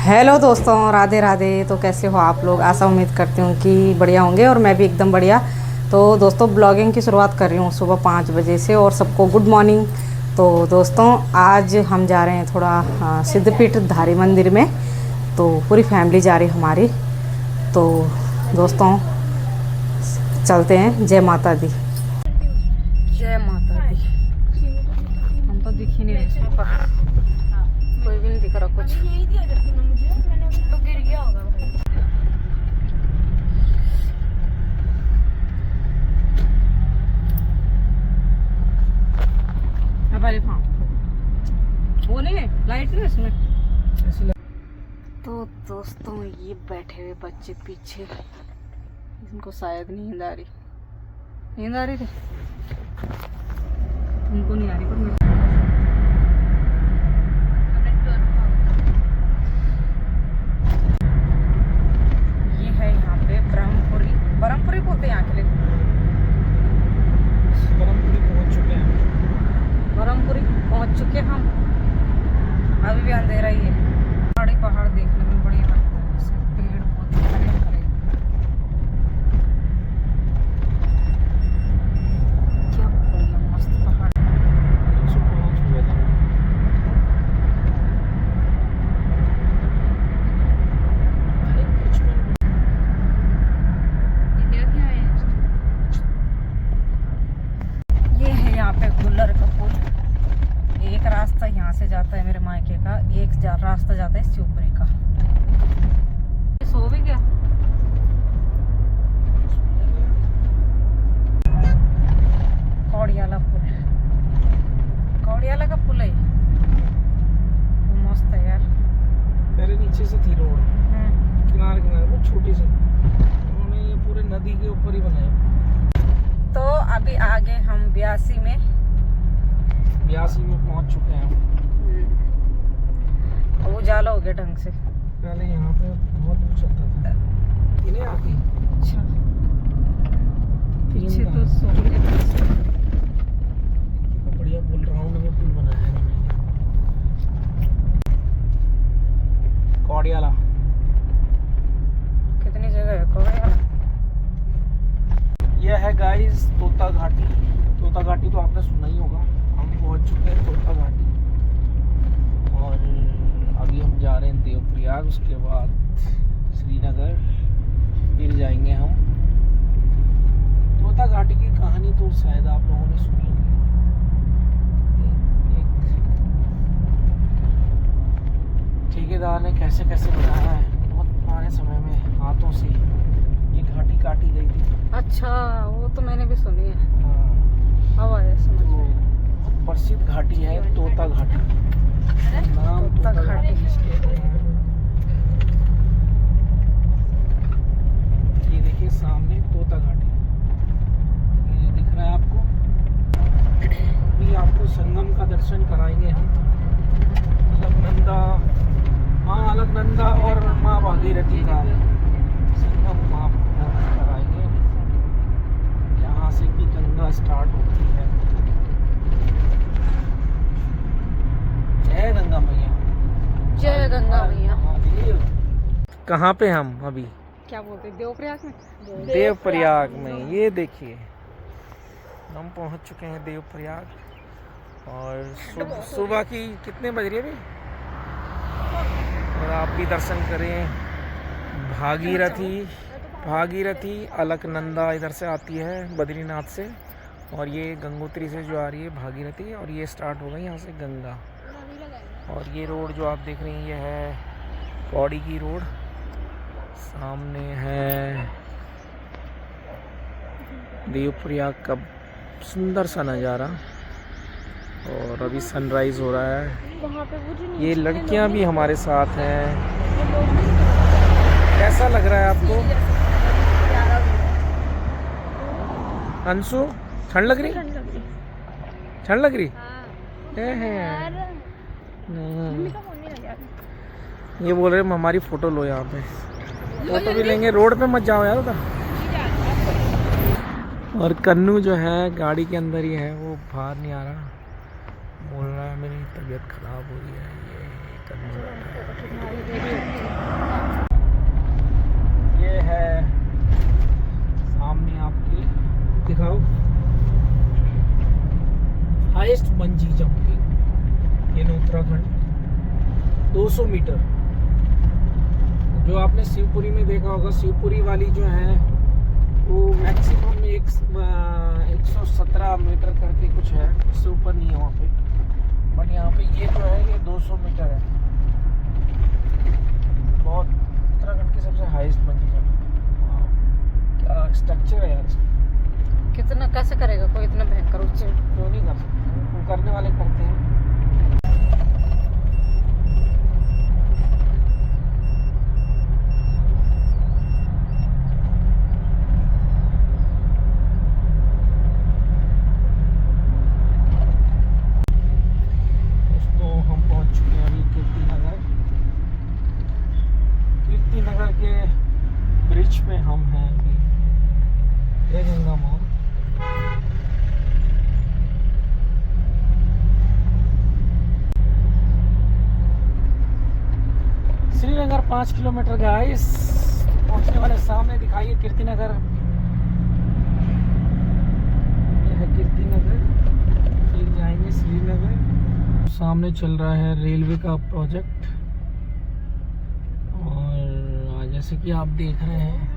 Hello दोस्तों, राधे राधे। तो कैसे हो आप लोग? आशा उम्मीद करती हूँ कि बढ़िया होंगे और मैं भी एकदम बढ़िया। तो दोस्तों, ब्लॉगिंग की शुरुआत कर रही हूँ सुबह 5 बजे से और सबको गुड मॉर्निंग। तो दोस्तों, आज हम जा रहे हैं थोड़ा सिद्धपीठ धारी मंदिर में। तो पूरी फैमिली जा रही है हमारी। तो दोस्तों, चलते हैं। जय माता दी। जय माता दी। हम तो दिख ही नहीं रहे इसमें, कोई भी नहीं दिख रहा कुछ। तो गिर गया होगा भाई। वो नहीं है, लाइट नहीं है इसमें। तो दोस्तों, ये बैठे हुए बच्चे पीछे, इनको शायद नींद आ रही थी। उनको नहीं आ रही, पर मेरे ये है यहाँ पे ब्रह्मपुरी बोलते हैं यहाँ के लिए। ब्रह्मपुरी पहुँच चुके हम। अभी भी अंधेरा ही है। पहाड़ देखने में बढ़िया लगता है। इसके पेड़ पौधे हरे भरे, क्या बढ़िया मस्त पहाड़। ये है यहाँ पे गुल्लर का पुल। एक रास्ता यहाँ से जाता है मेरे मायके का, एक रास्ता जाता है शिवपुरी का। सो भी गया। कौड़ियाला का पुल है। मस्त है यार। मेरे नीचे से थी रोड, किनारे वो छोटी सी, उन्होंने ये पूरे नदी के ऊपर ही बनाया। तो अभी आगे हम ब्यासी में पहुंच चुके हैं। उजाला हो गया ढंग से। पहले यहाँ पे बहुत दूर चलता था, इन्हें आती। अच्छा, पीछे तो कितना बढ़िया पुल, राउंड में पुल बनाया है इन्होंने। कौड़ियाला कितनी जगह है कौड़ियाला? यह है गाइस तोता घाटी तो आपने सुना ही होगा। हम पहुंच चुके हैं तोता घाटी और अभी हम जा रहे हैं देवप्रयाग, उसके बाद श्रीनगर, फिर जाएंगे हम। तोता घाटी की कहानी तो शायद आप लोगों ने सुनी होगी। ठेकेदार ने कैसे बनाया है, बहुत पुराने समय में हाथों से ये घाटी काटी गई थी। अच्छा, वो तो मैंने भी सुनी है। हाँ, अब आया समझ में। बहुत प्रसिद्ध घाटी है तोता घाटी। नाम तोता घाटी। ये देखिए सामने तोता घाटी, ये दिख रहा है आपको। अभी आपको संगम का दर्शन कराएंगे हम। माँ अलकनंदा और माँ भागीरथी का संगम आपको कराएंगे, यहाँ से भी गंगा स्टार्ट होती है। जय गंगा मैया। जय गंगा मैया। कहाँ पे हम अभी? क्या बोलते हैं, देवप्रयाग में? देवप्रयाग में। ये देखिए हम पहुँच चुके हैं देवप्रयाग और सुबह की कितने बज रही है अभी? और आप भी दर्शन करें। भागीरथी अलकनंदा इधर से आती है बद्रीनाथ से, और ये गंगोत्री से जो आ रही है भागीरथी, और ये स्टार्ट हो गई यहाँ से गंगा। और ये रोड जो आप देख रही हैं ये है पौड़ी की रोड। सामने है देवप्रयाग का सुंदर सा नज़ारा, और अभी सनराइज हो रहा है। ये लड़कियां भी हमारे साथ हैं। कैसा लग रहा है आपको अंशु? ठंड लग रही? ये बोल रहे हमारी फोटो लो, यहाँ पे फोटो भी लेंगे। रोड पे मत जाओ यार उधर। और कन्नू जो है गाड़ी के अंदर ही है, वो बाहर नहीं आ रहा, बोल रहा है मेरी तबीयत खराब हो रही है। ये कन्नू 200 मीटर। जो आपने शिवपुरी में देखा होगा, शिवपुरी वाली जो है वो मैक्सिमम 117 मीटर करके कुछ है, उससे ऊपर नहीं है वहाँ पे। बट यहाँ पे ये जो है ये 200 मीटर है। बहुत उत्तराखंड की सबसे हाईएस्ट बंजी जंपिंग। क्या स्ट्रक्चर है यार इसका। कितना कैसे करेगा कोई इतना भयंकर ऊंचे? क्यों नहीं कर सकते, वो करने वाले करते हैं। दोस्तों हम पहुंच चुके हैं अभी कीर्तिनगर। कीर्तिनगर के ब्रिज पे हम हैं अभी। ये गंगा मोड़। श्रीनगर 5 किलोमीटर गाइस, पहुंचने वाले सामने दिखाइए कीर्तिनगर। ये है कीर्तिनगर, फिर जाएंगे श्रीनगर। सामने चल रहा है रेलवे का प्रोजेक्ट, और जैसे कि आप देख रहे हैं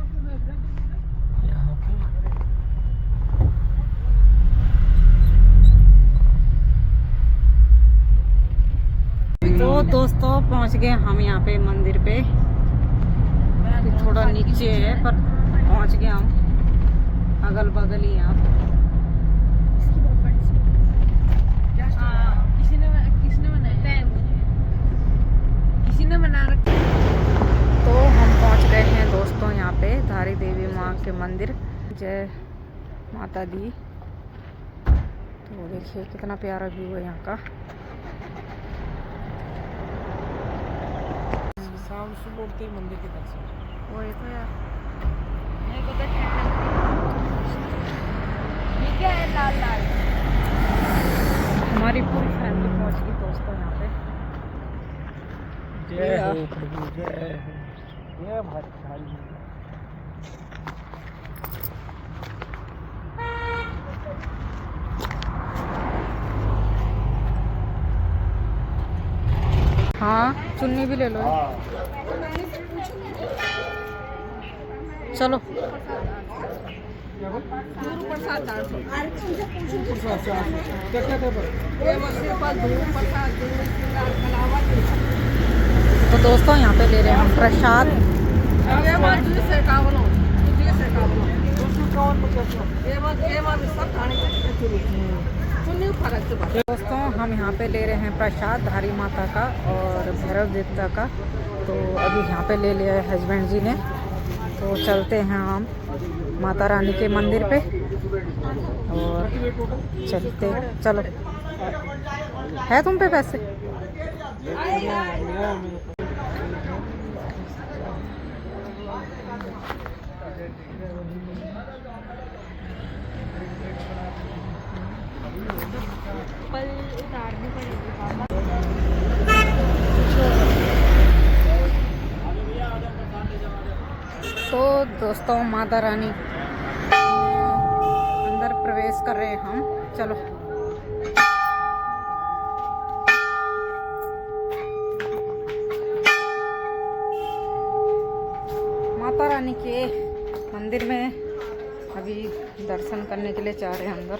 यहाँ पे तो दोस्तों पहुंच गए हम यहाँ पे मंदिर पे। थोड़ा नीचे है पर पहुंच गए हम, अगल बगल ही यहाँ। किसी ने बना रखा। तो हम पहुंच गए हैं दोस्तों यहाँ पे धारी देवी माँ के मंदिर। जय माता दी। तो देखिए कितना प्यारा व्यू है यहाँ का। शाम सुबह उठते ही मंदिर के दर्शन। वही तो यार, मेरे को तो ठीक है लाल लाल। हमारी पूरी फैमिली पहुंच गई दोस्तों यहाँ पे। जय हो प्रभु, जय हो। जय भाई। हाँ चुन्नी भी ले लो। चलो तो दोस्तों यहाँ पे ले रहे हैं हम प्रसाद। दोस्तों हम यहाँ पे ले रहे हैं प्रसाद धारी माता का और भैरव देवता का। तो अभी यहाँ पे ले लिया है हस्बैंड जी ने। तो चलते हैं हम माता रानी के मंदिर पे और चलते। चलो, है तुम पे पैसे? उतारनी पड़ेगी। तो दोस्तों माता रानी अंदर प्रवेश कर रहे हैं हम। चलो माता रानी के मंदिर में अभी दर्शन करने के लिए जा रहे हैं अंदर।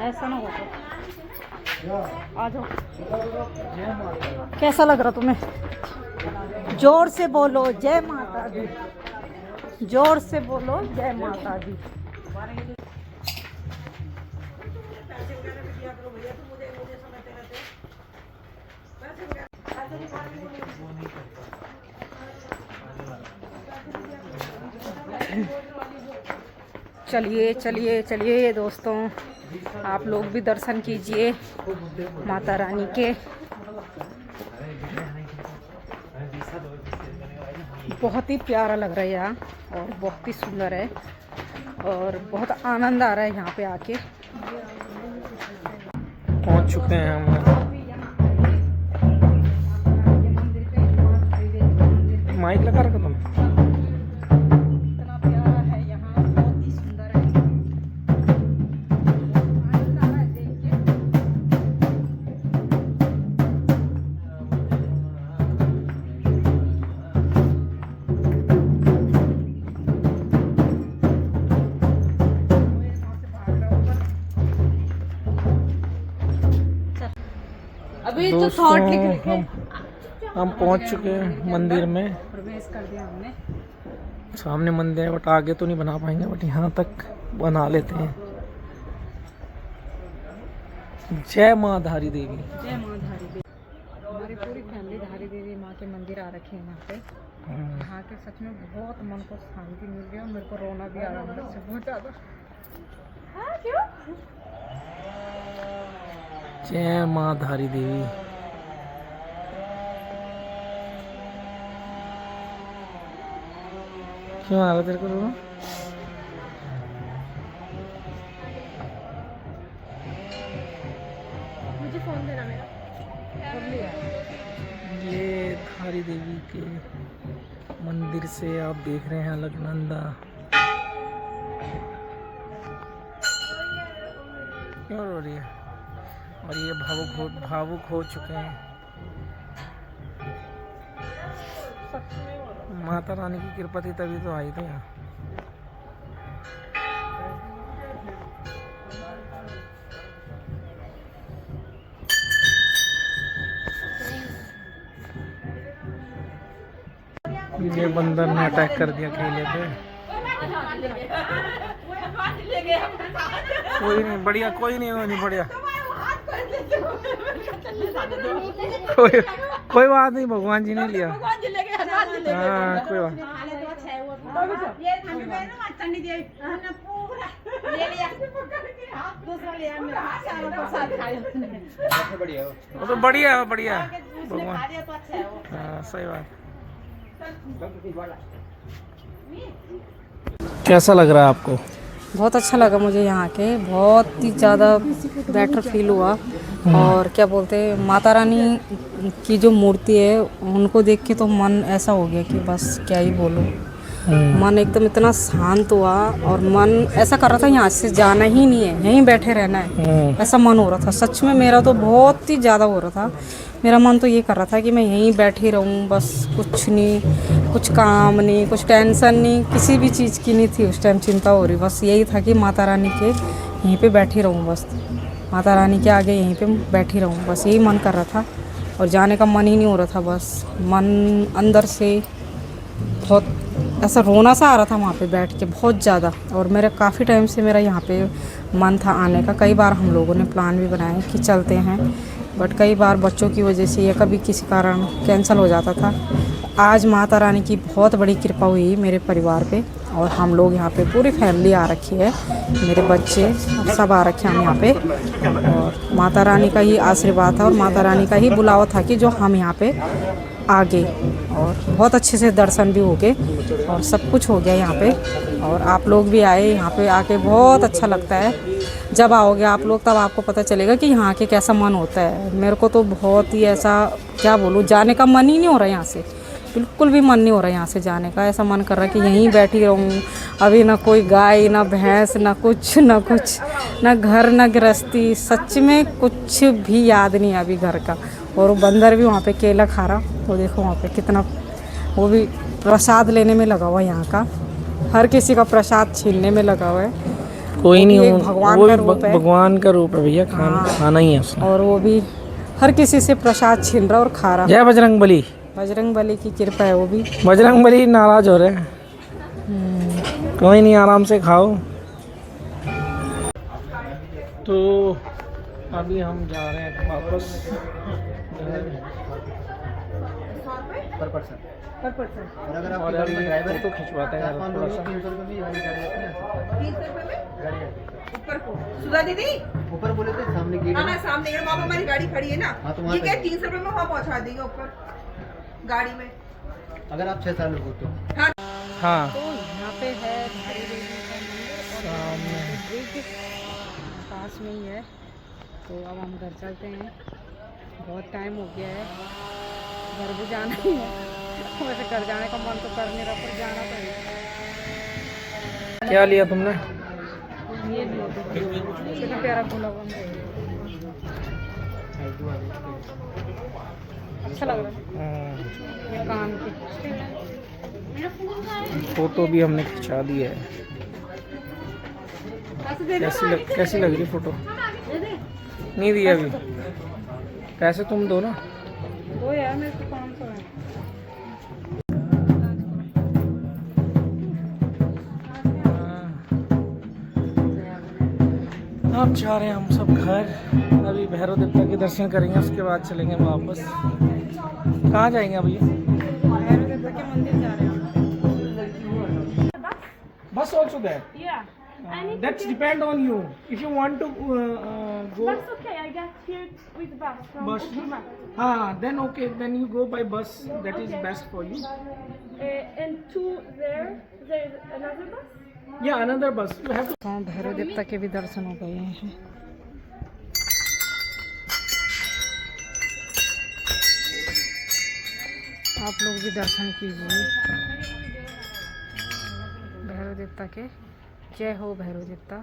ऐसा ना हो तो आ जाओ। कैसा लग रहा तुम्हें? जोर से बोलो जय माता दी, जोर से बोलो जय माता दी। चलिए चलिए चलिए दोस्तों, आप लोग भी दर्शन कीजिए माता रानी के। बहुत ही प्यारा लग रहा है यहाँ और बहुत ही सुंदर है और बहुत आनंद आ रहा है यहाँ पे आके। पहुँच चुके हैं हम। माइक लगा रखा तुम? इतना प्यारा है अभी तो दोस्तों, थॉट लिख लिखे हम पहुंच चुके हैं मंदिर में। प्रवेश कर दिया हमने। सामने मंदिर है बट आगे तो नहीं बना पाएंगे, बट यहाँ तक बना लेते हैं। जय माँ धारी देवी। जय माँ धारी देवी। हमारी पूरी फैमिली धारी देवी माँ के मंदिर आ रखे हैं यहाँ पे। यहाँ के सच में बहुत मन को शांति मिल गई और मेरे को रोना भी आ रहा है अंदर से बहुत ज़्यादा। जय माँ धारी देवी। क्यों आ रहा तेरे को रोना? मुझे फोन देना मेरा। ये धारी देवी के मंदिर से आप देख रहे हैं अलकनंदा। क्यों रो रही है? और ये भावुक हो चुके हैं। माता रानी की कृपा थी तभी तो आई थे यहाँ। ये बंदर ने अटैक कर दिया केले पे। कोई नहीं बढ़िया, कोई नहीं बढ़िया, कोई बात नहीं, भगवान जी ने लिया। हाँ कोई बात। वो तो बढ़िया भगवान। हाँ सही बात। कैसा लग रहा है आपको? बहुत अच्छा लगा मुझे यहाँ के, बहुत ही ज़्यादा बेटर फील हुआ। और क्या बोलते हैं, माता रानी की जो मूर्ति है उनको देख के तो मन ऐसा हो गया कि बस क्या ही बोलूँ। मन एकदम इतना शांत हुआ और मन ऐसा कर रहा था यहाँ से जाना ही नहीं है, यहीं बैठे रहना है, ऐसा मन हो रहा था। सच में मेरा तो बहुत ही ज़्यादा हो रहा था। मेरा मन तो ये कर रहा था कि मैं यहीं बैठी रहूँ, बस कुछ नहीं, कुछ काम नहीं, कुछ टेंशन नहीं, किसी भी चीज़ की नहीं थी उस टाइम चिंता हो रही। बस यही था कि माता रानी के यहीं पे बैठी रहूँ, बस माता रानी के आगे यहीं पे बैठी रहूँ, बस यही मन कर रहा था। और जाने का मन ही नहीं हो रहा था, बस मन अंदर से बहुत ऐसा रोना सा आ रहा था वहाँ पे बैठ के, बहुत ज़्यादा। और मेरा काफ़ी टाइम से मेरा यहाँ पे मन था आने का। कई बार हम लोगों ने प्लान भी बनाया कि चलते हैं, बट कई बार बच्चों की वजह से या कभी किसी कारण कैंसिल हो जाता था। आज माता रानी की बहुत बड़ी कृपा हुई मेरे परिवार पे और हम लोग यहाँ पे पूरी फैमिली आ रखी है, मेरे बच्चे सब आ रखे हैं हम यहाँ पे। और माता रानी का ही आशीर्वाद था और माता रानी का ही बुलावा था कि जो हम यहाँ पे आ गए। और बहुत अच्छे से दर्शन भी हो गए और सब कुछ हो गया यहाँ पे। और आप लोग भी आए यहाँ पे, आके बहुत अच्छा लगता है। जब आओगे आप लोग तब आपको पता चलेगा कि यहाँ के कैसा मन होता है। मेरे को तो बहुत ही ऐसा क्या बोलूँ, जाने का मन ही नहीं हो रहा यहाँ से, बिल्कुल भी मन नहीं हो रहा यहाँ से जाने का। ऐसा मन कर रहा है कि यहीं बैठी रहूँ। अभी ना कोई गाय ना भैंस ना कुछ ना घर ना गृहस्थी, सच में कुछ भी याद नहीं है अभी घर का। और वो बंदर भी वहाँ पे केला खा रहा, वो देखो वहाँ पे कितना, वो भी प्रसाद लेने में लगा हुआ है यहाँ का, हर किसी का प्रसाद छीनने में लगा हुआ है। कोई नहीं, एक भगवान वो का भी रूप है, भगवान का रूप है भैया, खाना ही है उसने। और वो भी हर किसी से प्रसाद छीन रहा और खा रहा। जय बजरंग बली। बजरंग बली की कृपा है। वो भी बजरंग बली नाराज हो रहे हैं। कोई नहीं, आराम से खाओ। तो अभी हम जा रहे हैं वापस पर पर्सन। और अगर आप और ड्राइवर तो खिंचवाते हैं थोड़ा सा। 300 रुपये में गाड़ी जाती है। 300 रुपये में गाड़ी ऊपर को सुधा दीदी। ऊपर बोले थे सामने गेट हाँ सामने गेट, वहाँ पर हमारी गाड़ी खड़ी है ना। हाँ, तो वहाँ ठीक है, पे 300 रुपये में वहाँ पहुँचा देंगे ऊपर गाड़ी में, अगर आप 6 साल लोग हो तो। हाँ तो यहाँ पे है धारी देवी का मंदिर और ब्रिज पास में ही है। तो अब हम घर चलते हैं, बहुत टाइम हो गया है, घर भी जाना ही है। वैसे घर जाने का मन तो कर नहीं रहा, पर जाना तो है। क्या लिया तुमने? ये कितना प्यारा फूला हुआ, अच्छा लग रहा है। ये कान के फोटो भी हमने खिंचा दी है। कैसी लग रही फोटो? नहीं दी अभी। पैसे तुम दो ना। दो यार, मेरे को 500 है। अब जा रहे हैं हम सब घर। अभी भैरव देवता के दर्शन करेंगे, उसके बाद चलेंगे वापस। कहाँ जाएंगे अभी? भैरव देवता के मंदिर जा रहे हैं। बस also that Yeah. That's depend on you. If you want to go That's okay. I get here with the bus from bus, Ujima. हाँ, then okay, then you go by bus. That is Okay. best for you. And to there's another bus. Yeah, another bus. You have to. तो भैरव देवता के भी दर्शन हो गए हैं। आप लोग भी दर्शन कीजिए भैरव देवता के। जय हो भैरव देवता,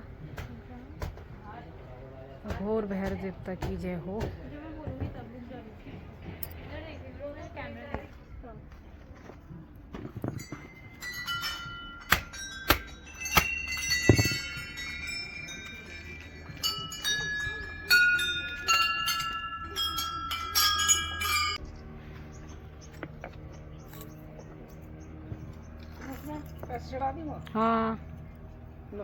घोर भैरव देवता की जय हो। पैसे चढ़ा दी वहाँ। हाँ, लो।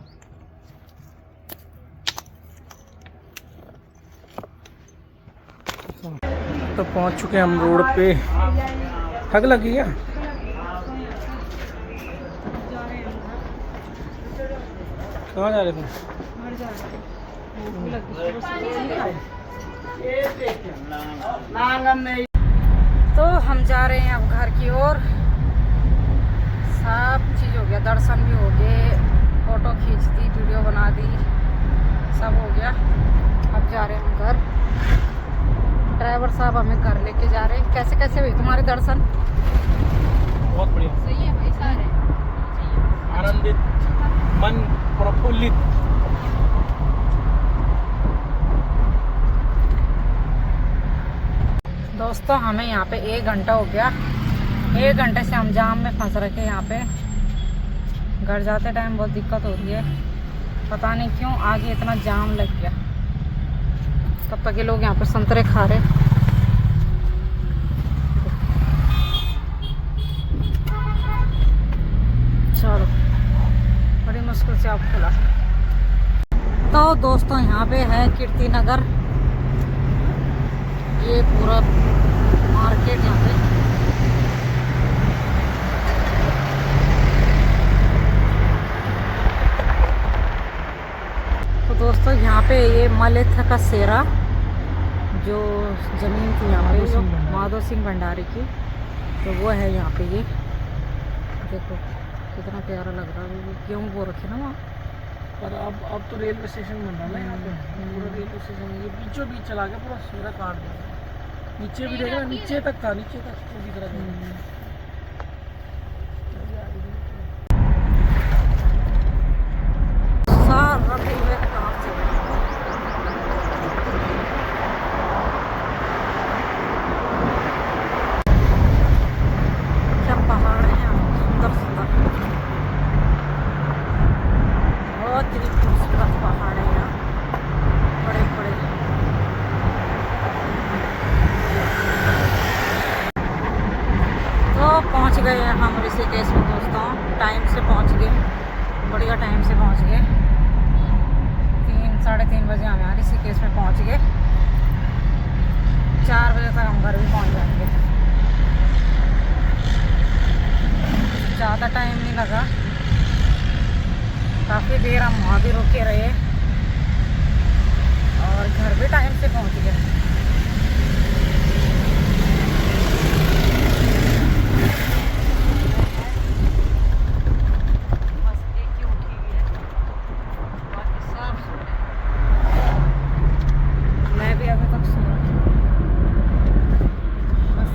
तो पहुंच चुके हैं हम रोड पे। थक लगी क्या? कहाँ जा रहे थे? तो हम जा रहे हैं अब घर की ओर। सब चीज़ हो गया, दर्शन भी हो गए, फोटो खींच दी, वीडियो बना दी, सब हो गया। अब जा रहे हैं हम घर। ड्राइवर साहब हमें घर लेके जा रहे हैं। कैसे कैसे हुई तुम्हारे दर्शन? बहुत बढ़िया, सही है भाई, सारे आनंदित, मन प्रफुल्लित। दोस्तों हमें यहाँ पे 1 घंटा हो गया। 1 घंटे से हम जाम में फंस रखे यहाँ पे। घर जाते टाइम बहुत दिक्कत हो रही है, पता नहीं क्यों आगे इतना जाम लग गया। तब तक ये लोग यहाँ पे संतरे खा रहे। चलो, बड़ी मुश्किल से आप खुला। तो दोस्तों यहाँ पे है कीर्ति नगर, ये पूरा मार्केट यहाँ पे। तो दोस्तों यहाँ पे ये मलिथ का सेरा, जो जमीन थी यहाँ पे जो माधव सिंह भंडारी की, तो वो है यहाँ पे। ये देखो कितना प्यारा लग रहा है। क्यों वो रखे ना वहाँ पर अब तो रेलवे स्टेशन बन रहा है ना यहाँ पे। पूरा रेलवे स्टेशन ये बीचों बीच चला गया, पूरा सूरा काट दिया। नीचे भी देख रहा, नीचे तक था, नीचे तक तो दिख रहा था। सारा रेलवे का काम चल रहा है। क्या पहाड़ है यहाँ, सुंदर सुंदर, बहुत ही खूबसूरत पहाड़ है यहाँ, बड़े बड़े। तो पहुँच गए हैं हम ऋषिकेश में दोस्तों। टाइम से पहुँच गए, बढ़िया टाइम से पहुँच गए। 3-3:30 बजे हम यहाँ ऋषिकेश में पहुँच गए। 4 बजे तक हम घर भी पहुँच जाएंगे। ज़्यादा टाइम नहीं लगा, काफ़ी देर हम वहाँ भी रुके रहे और घर भी टाइम से पहुँच गए। बस एक ही उठी हुई है, बाकी सब सो रहे हैं। मैं भी अभी तक सो रही हूँ, बस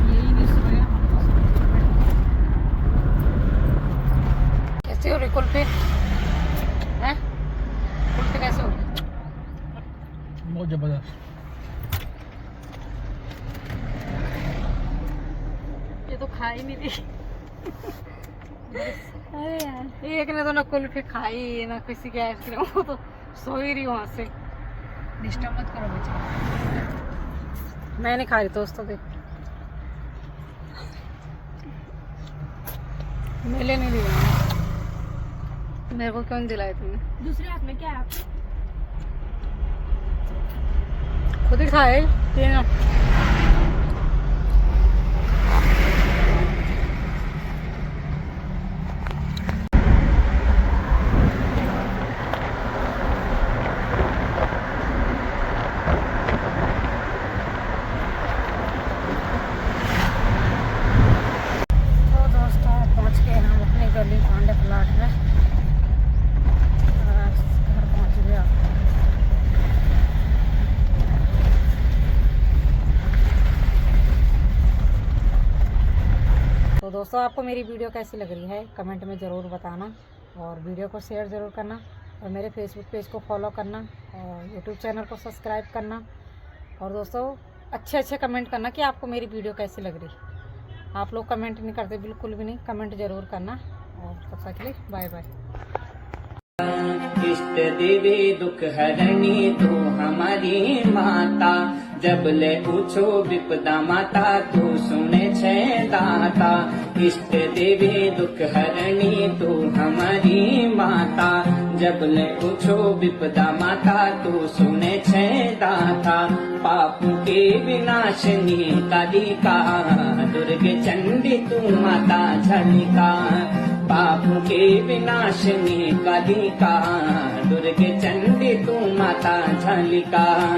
यही नहीं सोए, हम तो सो रहे हैं। कैसे हो रही कुल्फी? हैं? कुल्फी कैसे हो रही? बहुत जबरदस्त। ये तो खा ही नहीं थी। अरे यार, एक ने तो ना कुल्फी खाई ना किसी की आइसक्रीम, वो तो सो ही रही वहाँ से। डिस्टर्ब मत करो बच्चा। मैं नहीं खा रही दोस्तों, देख मेले नहीं दिया, मेरे को क्यों नहीं दिलाए तुमने? दूसरे हाथ में क्या है आपके? खुद ही खाए तीनों। तो दोस्तों पहुंच गए हम अपनी गली पांडे प्लाट में, घर पहुंच गया। तो दोस्तों आपको मेरी वीडियो कैसी लग रही है कमेंट में ज़रूर बताना, और वीडियो को शेयर ज़रूर करना, और मेरे फेसबुक पेज को फॉलो करना, और यूट्यूब चैनल को सब्सक्राइब करना। और दोस्तों अच्छे अच्छे कमेंट करना कि आपको मेरी वीडियो कैसी लग रही। आप लोग कमेंट नहीं करते, बिल्कुल भी नहीं, कमेंट ज़रूर करना। और तब तक के लिए बाय बाय। इष्ट देवी दुख हरणी तू हमारी माता, जब ले पूछो विपदा माता तू सुने छे दाता। इष्ट देवी दुख हरणी तू हमारी माता, जब ले पूछो विपदा माता तू सुने छे दाता। पापों के विनाशनी कालिका, दुर्गे चंडी तू माता झलिका। पापों के विनाशनी कालिका, दुर्गे चंडी तू माता झलिका।